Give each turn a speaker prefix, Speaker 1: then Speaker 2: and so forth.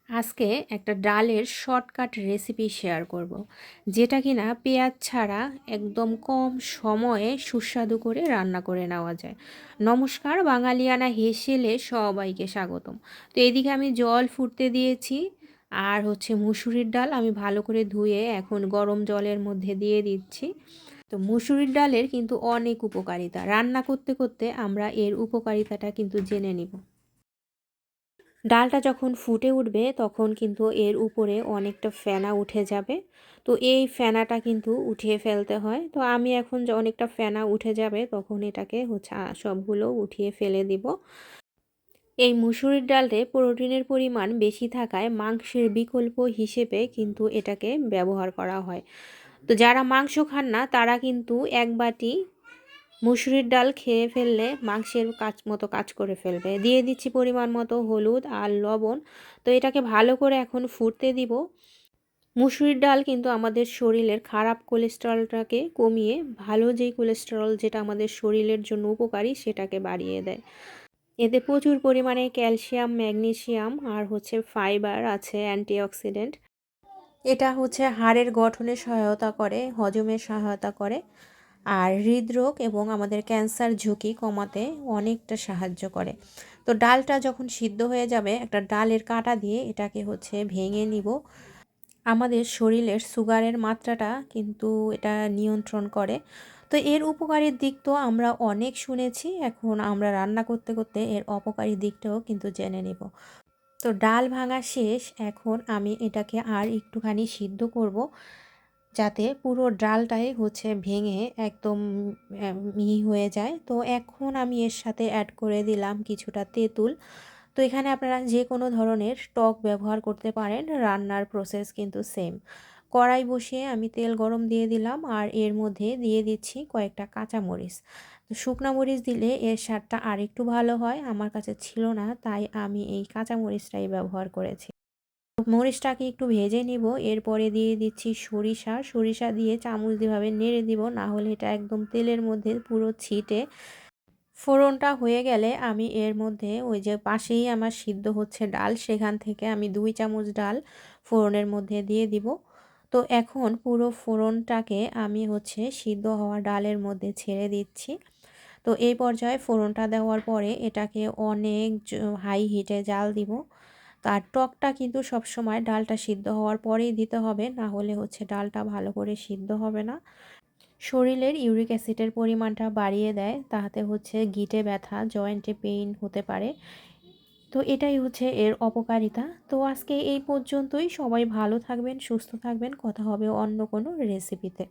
Speaker 1: আজকে একটা ডালের শর্টকাট রেসিপি শেয়ার করব, যেটা কিনা পেঁয়াজ ছাড়া একদম কম সময়ে সুস্বাদু করে রান্না করে নেওয়া যায়। নমস্কার, বাঙালিয়ানা হেসেলে সবাইকে স্বাগতম। তো এদিকে আমি জল ফুটতে দিয়েছি, আর মুসুরির ডাল আমি ভালো করে ধুয়ে এখন গরম জলের মধ্যে দিয়ে দিচ্ছি। তো মুসুরির ডালের কিন্তু অনেক উপকারিতা, রান্না করতে করতে আমরা এর উপকারিতাটা কিন্তু জেনে নিব। ডালটা যখন ফুটে উঠবে তখন কিন্তু এর উপরে অনেকটা ফেনা উঠে যাবে। তো এই ফেনাটা কিন্তু উঠিয়ে ফেলতে হয়। তো আমি এখন অনেকটা ফেনা উঠে যাবে তখন এটাকে সবগুলো উঠিয়ে ফেলে দিব। এই মুসুরির ডালে প্রোটিনের পরিমাণ বেশি থাকায় মাংসের বিকল্প হিসেবে কিন্তু এটাকে ব্যবহার করা হয়। তো যারা মাংস খান না তারা কিন্তু এক বাটি মুসুরির ডাল খেয়ে ফেললে মাংসের মতো কাজ করে ফেলবে। দিয়ে দিচ্ছি পরিমাণ মতো হলুদ আর লবণ। তো এটাকে ভালো করে এখন ফুটতে দিব। মুসুরির ডাল কিন্তু আমাদের শরীরের খারাপ কোলেস্টেরলটাকে কমিয়ে ভালো যেই কোলেস্টেরল, যেটা আমাদের শরীরের জন্য উপকারী, সেটাকে বাড়িয়ে দেয়। এতে প্রচুর পরিমাণে ক্যালসিয়াম, ম্যাগনেসিয়াম আর ফাইবার আছে, অ্যান্টিঅক্সিডেন্ট। এটা হাড়ের গঠনে সহায়তা করে, হজমে সহায়তা করে, আর হৃদরোগ এবং আমাদের ক্যান্সার ঝুঁকি কমাতে অনেকটা সাহায্য করে। তো ডালটা যখন সিদ্ধ হয়ে যাবে, একটা ডালের কাঁটা দিয়ে এটাকে ভেঙে নিব। আমাদের শরীরের সুগারের মাত্রাটা কিন্তু এটা নিয়ন্ত্রণ করে। তো এর উপকারী দিক তো আমরা অনেক শুনেছি, এখন আমরা রান্না করতে করতে এর অপকারী দিকটাও কিন্তু জেনে নেব। তো ডাল ভাঙা শেষ, এখন আমি এটাকে আর একটুখানি সিদ্ধ করব, যাতে পুরো ডালটাই ভেঙে একদম মিহি হয়ে যায়। তো এখন আমি এর সাথে অ্যাড করে দিলাম কিছুটা তেঁতুল। তো এখানে আপনারা যে কোনো ধরনের টক ব্যবহার করতে পারেন, রান্নার প্রসেস কিন্তু সেম। কড়াই বসিয়ে আমি তেল গরম দিয়ে দিলাম, আর এর মধ্যে দিয়ে দিচ্ছি কয়েকটা কাঁচামরিচ। তো শুকনো মরিচ দিলে এর স্বাদটা আরেকটু ভালো হয়, আমার কাছে ছিল না তাই আমি এই কাঁচামরিচটাই ব্যবহার করেছি। মরিচটাকে একটু ভেজে নিব, এরপরে দিয়ে দিচ্ছি সরিষা দিয়ে চামচ দিয়ে নেড়ে দিব, না হলে এটা একদম তেলের মধ্যে পুরো ছিটে। ফোড়নটা হয়ে গেলে আমি এর মধ্যে ওই যে পাশেই আমার সিদ্ধ হচ্ছে ডাল, সেখান থেকে আমি 2 চামচ ডাল ফোড়নের মধ্যে দিয়ে দিব। তো এখন পুরো ফোড়নটাকে আমি সিদ্ধ হওয়া ডালের মধ্যে ছেড়ে দিচ্ছি। তো এই পর্যায়ে ফোড়নটা দেওয়ার পরে এটাকে অনেক হাই হিটে জাল দিব। তার টকটা কিন্তু সবসময় ডালটা সিদ্ধ হওয়ার পরেই দিতে হবে, না হলে ডালটা ভালো করে সিদ্ধ হবে না। শরীরের ইউরিক অ্যাসিডের পরিমাণটা বাড়িয়ে দেয়, তাতে গিঁটে ব্যথা, জয়েন্টে পেইন হতে পারে। তো এটাই এর অপকারিতা। তো আজকে এই পর্যন্তই। সবাই ভালো থাকবেন, সুস্থ থাকবেন। কথা হবে অন্য কোনো রেসিপিতে।